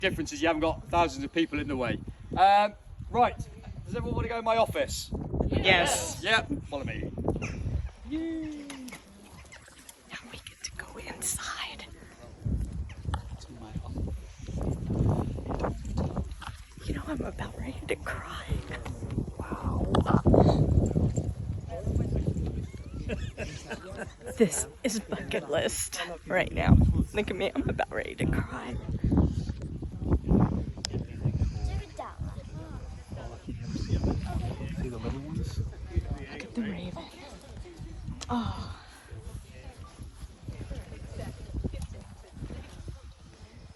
Difference is you haven't got thousands of people in the way. Right, does everyone want to go in my office? Yes. Yep, follow me. Yay. Now we get to go inside. You know, I'm about ready to cry. Wow. This is bucket list right now. Look at me, I'm about ready to cry. See the little ones? Look at the raven. Oh.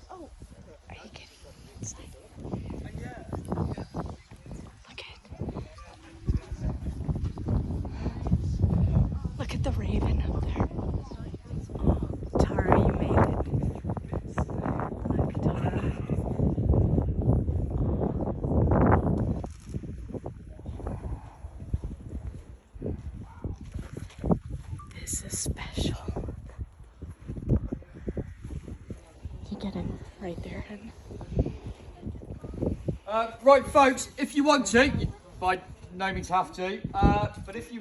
Oh. Are you getting inside? Look at the raven up there. Oh, Tara, you made it. Look, Tara. This is special. You get in right there, and Right, folks, if you want to, you by no means have to, but if you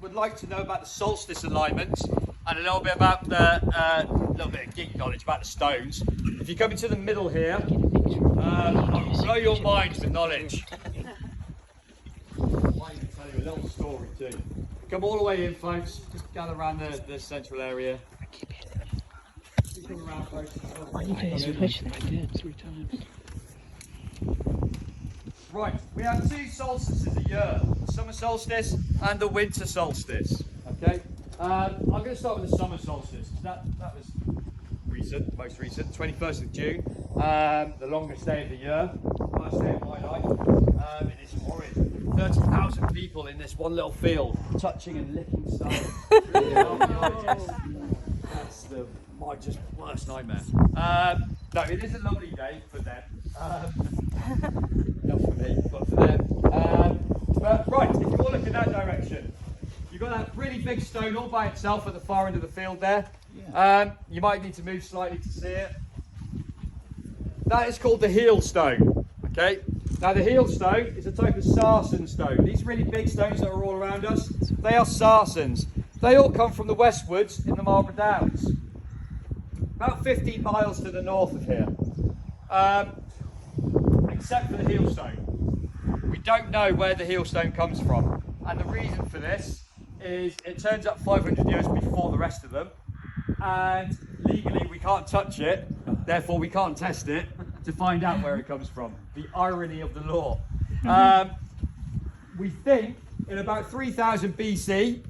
would like to know about the solstice alignments and a little bit about the little bit of geek knowledge about the stones, if you come into the middle here, I'll blow your mind with knowledge. I might even tell you a little story too. Come all the way in, folks. Just gather around the central area. Come around, folks. all you do is push them. I did 3 times. Right, we have 2 solstices a year, the summer solstice and the winter solstice. Okay, I'm going to start with the summer solstice. That was recent, most recent, 21st of June, the longest day of the year, first day of my life. It is horrid. 30,000 people in this one little field, touching and licking stuff. That's my just worst nightmare. No, it is a lovely day for them. Not for me, but for them. But right, if you all look in that direction, you've got that really big stone all by itself at the far end of the field there. Yeah. You might need to move slightly to see it. That is called the heel stone. Okay. Now the heel stone is a type of sarsen stone. These really big stones that are all around us, they are sarsens. They all come from the westwards in the Marlborough Downs. About 15 miles to the north of here. Except for the heel stone. We don't know where the heel stone comes from. And the reason for this is it turns up 500 years before the rest of them. And legally we can't touch it, therefore we can't test it to find out where it comes from. The irony of the law. We think in about 3000 BC,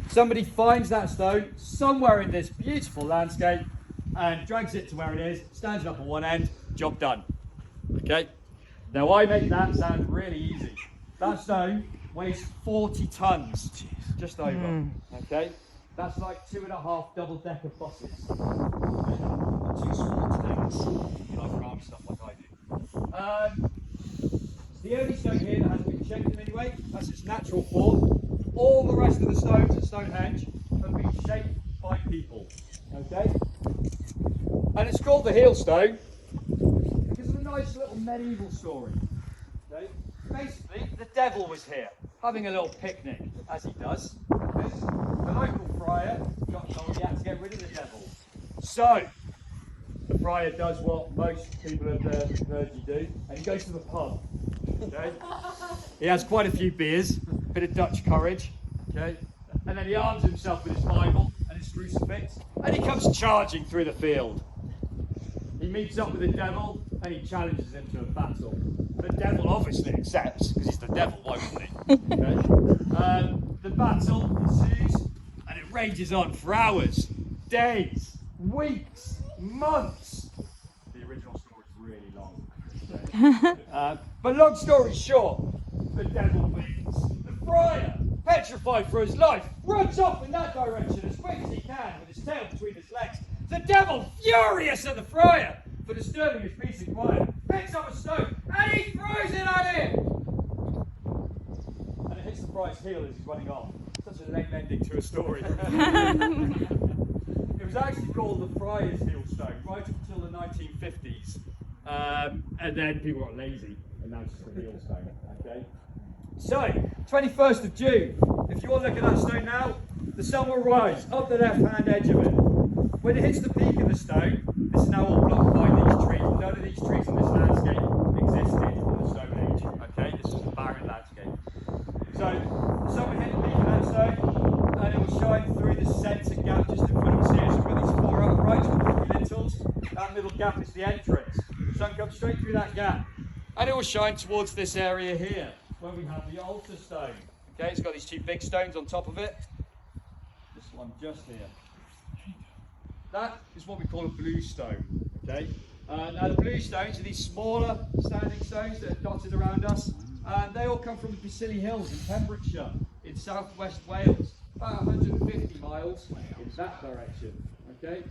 somebody finds that stone somewhere in this beautiful landscape and drags it to where it is, stands it up on one end, job done. Okay? Now I make that sound really easy. That stone weighs 40 tons, just over. Okay? That's like 2.5 double-decker buses. 2 small tanks. You like farm stuff like I do. It's the only stone here that hasn't been shaped in any way. That's its natural form. All the rest of the stones at Stonehenge have been shaped by people. Okay? And it's called the heel stone because of a nice little medieval story. Okay? Basically, the devil was here, having a little picnic, as he does. Okay? The local friar got told he had to get rid of the devil. So, the friar does what most people of the clergy do, and he goes to the pub. Okay? He has quite a few beers, a bit of Dutch courage, okay? And then he arms himself with his Bible and his crucifix, and he comes charging through the field. He meets up with the devil, and he challenges him to a battle. The devil obviously accepts, because he's the devil, why wouldn't he? Okay? The battle ensues, and it rages on for hours, days, weeks, months. The original story is really long. Okay? But long story short, the devil wins. The friar, petrified for his life, runs off in that direction as quick as he can with his tail between his legs. The devil, furious at the friar for disturbing his peace and quiet, picks up a stone and he throws it at him. And it hits the friar's heel as he's running off. Such a lame ending to a story. It was actually called the Friar's Heel Stone right up until the 1950s. And then people got lazy, and now it's just a real stone. Okay. So, 21st of June. If you all look at that stone now, the sun will rise up the left-hand edge of it. When it hits the peak of the stone, this is now all blocked by these trees. None of these trees in this landscape existed in the Stonehenge. Okay, this is a barren landscape. So, the sun will hit the peak of that stone, and it will shine through the centre gap just in front of us here. So we've got these four uprights with three lintels. That middle gap is the entrance. The sun comes straight through that gap, and it will shine towards this area here, where we have the altar stone. Okay, it's got these two big stones on top of it. This one just here. That is what we call a blue stone. Okay. Now the blue stones are these smaller standing stones that are dotted around us, and they all come from the Picilly Hills in Pembrokeshire, in southwest Wales, about 150 miles in that direction. Okay.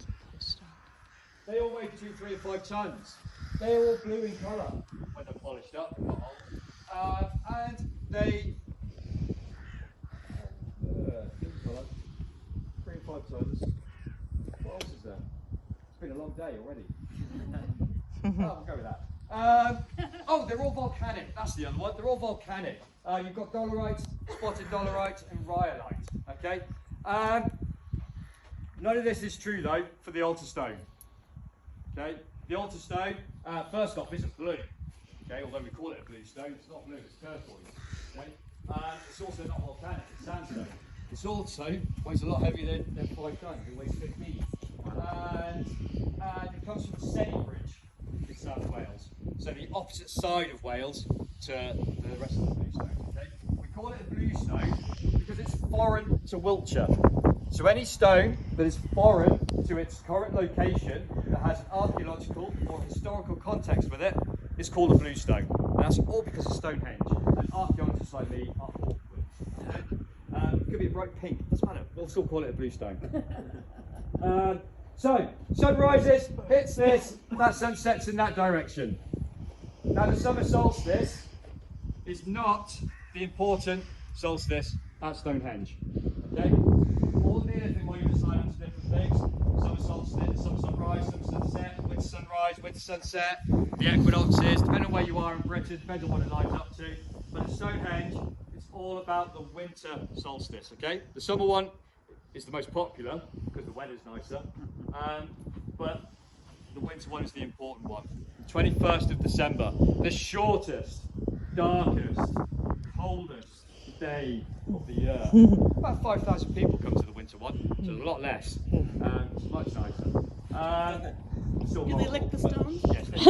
They all weigh 2, 3, or 5 tons. They are all blue in colour when they're polished up and not old. And they 3 and 5 tons. What else is there? It's been a long day already. Oh, we'll go with that. Oh, they're all volcanic. That's the other one. They're all volcanic. You've got dolerite, spotted dolerite, and rhyolite. Okay. None of this is true though for the altar stone. Okay. The altar stone, first off, isn't blue. Okay. Although we call it a blue stone, it's not blue. It's turquoise. Okay. It's also not volcanic. It's sandstone. It's also weighs a lot heavier than 5 tons. It weighs 15. And it comes from Stonehenge in South Wales. So the opposite side of Wales to the rest of the blue stone. Okay? We call it a blue stone because it's foreign to Wiltshire. So any stone that is foreign to its current location that has an archaeological or historical context with it is called a blue stone. And that's all because of Stonehenge. And archaeologists like me are awkward. Okay? It could be a bright pink, doesn't matter. We'll still call it a blue stone. So, sun rises, hits this, that sun sets in that direction. Now the summer solstice is not the important solstice at Stonehenge. Okay? All the other things you decide on different things. Summer solstice, summer sunrise, summer sunset, winter sunrise, winter sunset, the equinoxes, depending on where you are in Britain, depends on what it lines up to. But at Stonehenge, it's all about the winter solstice, okay? The summer one is the most popular because the weather's nicer, but the winter one is the important one. The 21st of December, the shortest, darkest, coldest day of the year. About 5,000 people come to the winter one, so a lot less. It's much nicer. Do they lick the stones? Yes, they do.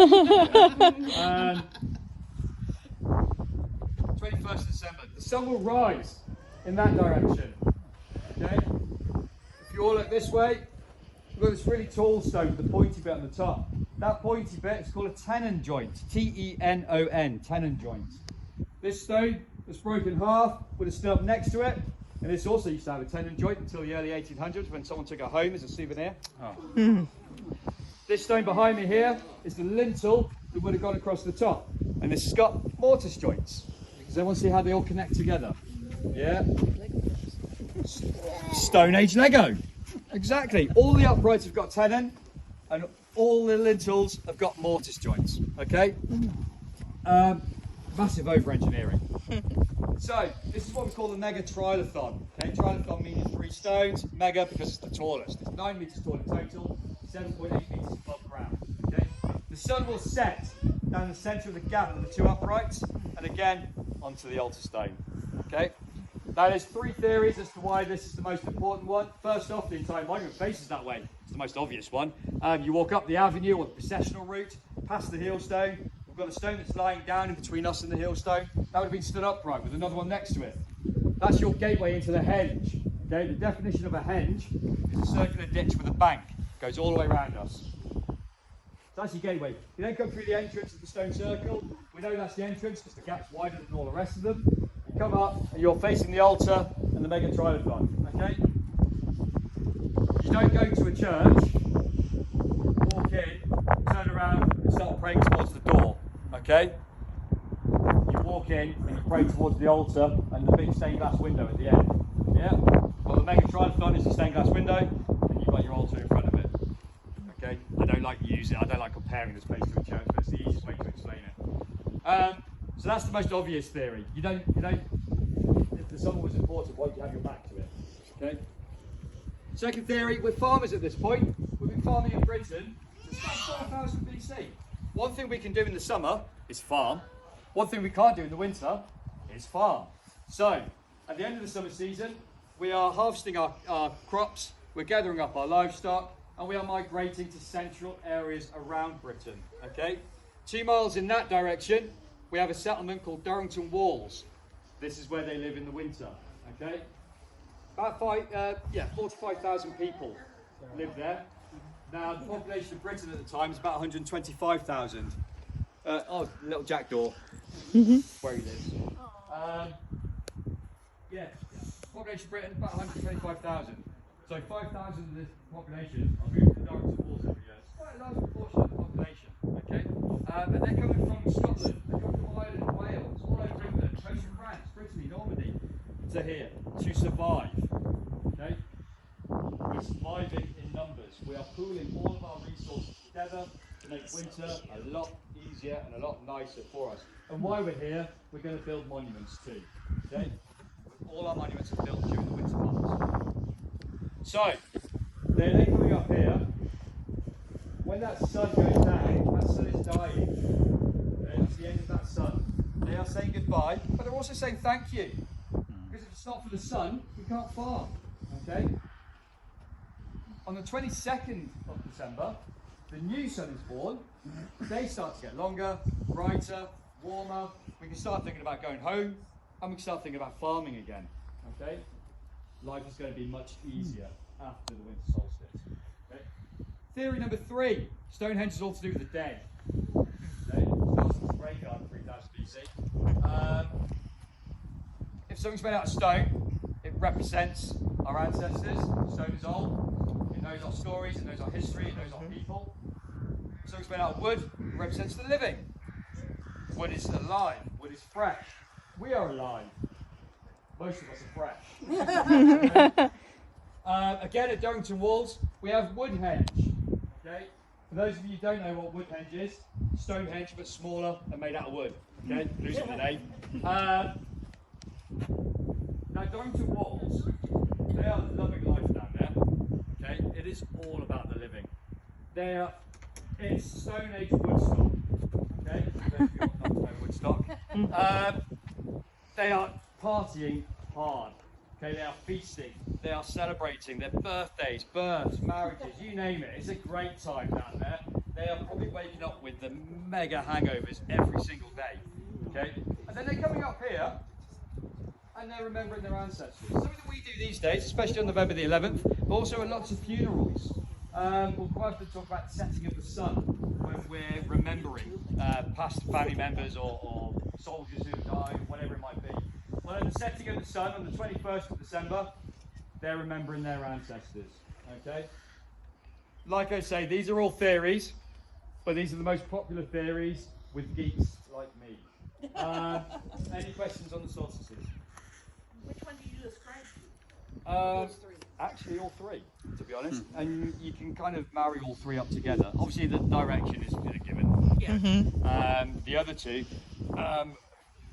21st of December, the sun will rise in that direction. Okay? If you all look this way, we've got this really tall stone with the pointy bit on the top. That pointy bit is called a tenon joint. T-E-N-O-N, tenon joint. This stone was broken in half with a stub next to it, and this also used to have a tenon joint until the early 1800s when someone took it home as a souvenir. Oh. This stone behind me here is the lintel that would have gone across the top, and this has got mortise joints. Does everyone see how they all connect together? Yeah. Stone Age Lego. Exactly. All the uprights have got tenon, and all the lintels have got mortise joints. Okay. Massive over-engineering. So this is what we call the mega trilithon. Okay, trilithon meaning 3 stones. Mega because it's the tallest. It's 9 meters tall in total, 7.8 meters above ground. Okay. The sun will set down the centre of the gap of the 2 uprights, and again onto the altar stone. Okay. Now there's 3 theories as to why this is the most important one. First off, the entire monument faces that way. It's the most obvious one. You walk up the avenue or the processional route, past the heelstone. We've got a stone that's lying down in between us and the heelstone. That would have been stood upright with another one next to it. That's your gateway into the henge. Okay, the definition of a henge is a circular ditch with a bank. It goes all the way around us. So that's your gateway. You then come through the entrance of the stone circle. We know that's the entrance because the gap's wider than all the rest of them. You come up and you're facing the altar and the mega trilithon. Okay? You don't go to a church, walk in, turn around and start praying towards the door. Okay? You walk in and you pray towards the altar and the big stained glass window at the end. Yeah? Well, the mega trilithon is the stained glass window and you've got your altar in front of it. Okay? Okay, I don't like comparing the space to a church, but it's the easiest way to explain it. So that's the most obvious theory. You don't. If the summer was important, why would you have your back to it? Okay. Second theory: we're farmers at this point. We've been farming in Britain since about 4000 BC. One thing we can do in the summer is farm. One thing we can't do in the winter is farm. So, at the end of the summer season, we are harvesting our crops, we're gathering up our livestock, and we are migrating to central areas around Britain. Okay? 2 miles in that direction, we have a settlement called Durrington Walls. This is where they live in the winter. Okay? About 4 to 5,000 people live there. Now, the population of Britain at the time is about 125,000. Little jackdaw. Where he lives. Population of Britain about 125,000. So 5,000 of this population are moving to Durrington Walls every year. It's quite a large proportion of the population. Okay, and they're coming from Scotland, they're coming from Ireland, Wales, all over England, coast of France, Brittany, Normandy, to here to survive. Okay, we're surviving in numbers. We are pooling all of our resources together to make winter a lot easier and a lot nicer for us. And while we're here, we're going to build monuments too. Okay? All our monuments are built during the winter months. So, they're coming up here. When that sun goes down, that sun is dying. Okay? That's the end of that sun. They are saying goodbye, but they're also saying thank you. Because if it's not for the sun, we can't farm. Okay? On the 22nd of December, the new sun is born. The days start to get longer, brighter, warmer. We can start thinking about going home, and we can start thinking about farming again. Okay? Life is going to be much easier after the winter solstice. Okay? Theory number 3: Stonehenge is all to do with the dead. Okay? Starts as a graveyard in 3000 BC. If something's made out of stone, it represents our ancestors. Stone is old. It knows our stories. It knows our history. It knows our people. If something's made out of wood, it represents the living. Wood is alive. Wood is fresh. We are alive. Most of us are fresh. Again, at Durrington Walls, we have Woodhenge. Okay? For those of you who don't know what Woodhenge is, Stonehenge but smaller and made out of wood. Okay? Losing the name. Now, Durrington Walls, they are loving life down there. Okay? It is all about the living. It's Stone Age Woodstock. Okay? For those of you who don't know Woodstock. They are partying hard. Okay, they are feasting, they are celebrating their birthdays, births, marriages, you name it. It's a great time down there. They are probably waking up with the mega hangovers every single day. Okay, and then they're coming up here and they're remembering their ancestors. Something that we do these days, especially on November the 11th, but also at lots of funerals. We'll quite often talk about the setting of the sun when we're remembering past family members or soldiers who have died, whatever it might be. Well, at the setting of the sun on the 21st of December, they're remembering their ancestors. Okay? Like I say, these are all theories, but these are the most popular theories with geeks like me. Any questions on the solstices? Which one do you ascribe to? Those 3. Actually, all 3, to be honest. And you can kind of marry all 3 up together. Obviously, the direction is a given. Yeah. The other 2,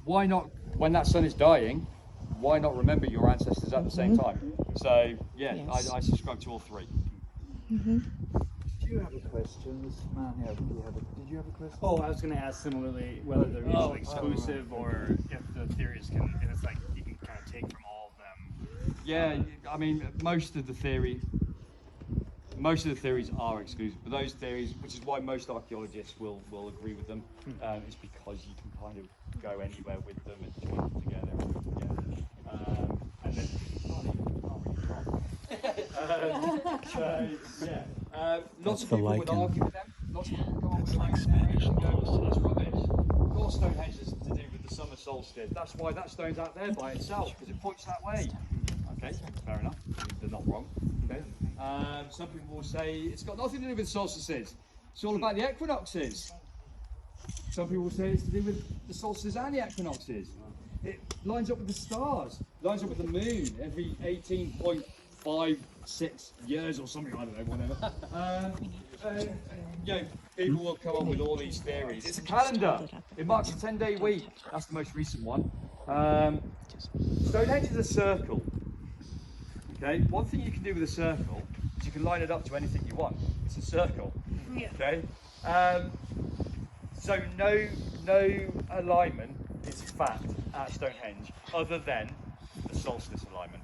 why not, when that sun is dying, why not remember your ancestors at the same time? So, yeah, yes. I subscribe to all 3. Do you have a question? This man here, did you have a question? Oh, I was going to ask similarly whether they're mutually exclusive or if the theories if it's like you can kind of take from all of them. Yeah, I mean, most of the theories are exclusive, but those theories, which is why most archaeologists will agree with them, is because you can kind of go anywhere with them and join them together. Yeah. And then lots of people would argue with them. Lots of people come on with their own theories and go, that's rubbish. Of course, Stonehenge is to do with the summer solstice. That's why that stone's out there by itself, because it points that way. Okay, fair enough. They're not wrong. Okay. Some people will say it's got nothing to do with solstices. It's all about the equinoxes. Some people will say it's to do with the solstices and the equinoxes. It lines up with the stars, lines up with the moon every 18.56 years or something, I don't know, whatever. you know, people will come up with all these theories. It's a calendar. It marks a 10-day week. That's the most recent one. Stonehenge is a circle. Okay. One thing you can do with a circle is you can line it up to anything you want. It's a circle. Yeah. Okay. So no alignment is a fact at Stonehenge other than the solstice alignment.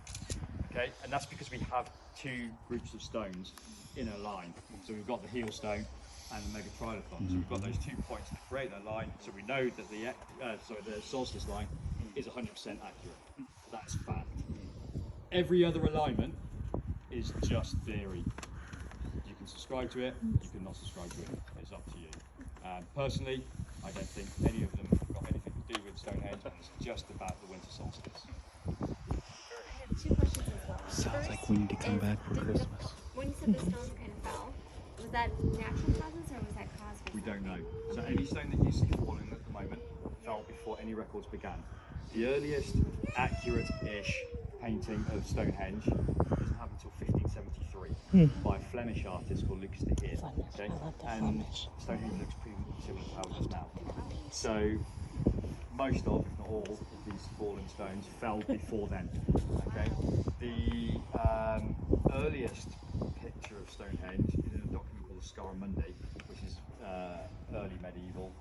Okay, and that's because we have two groups of stones in a line. So we've got the heel stone and the megatrilithon. So we've got those 2 points that create that line. So we know that the solstice line is 100% accurate. That's fact. Every other alignment is just theory. You can subscribe to it, you can not subscribe to it. It's up to you. Personally, I don't think any of them have got anything to do with Stonehenge, and it's just about the winter solstice. I have two questions as well. Sounds like we need to come back for Christmas. When you said the stones kind of fell, was that natural causes or was that caused by We don't know. something? So any stone that you see falling at the moment fell before any records began. The earliest accurate-ish painting of Stonehenge doesn't happen until 1573 by a Flemish artist called Lucas de Heer. Okay? I love the And Flemish. Stonehenge looks pretty similar to how it is now. So most of, if not all, of these fallen stones fell before then. Okay? The earliest picture of Stonehenge is in a document called the Scar Mundi, which is early medieval.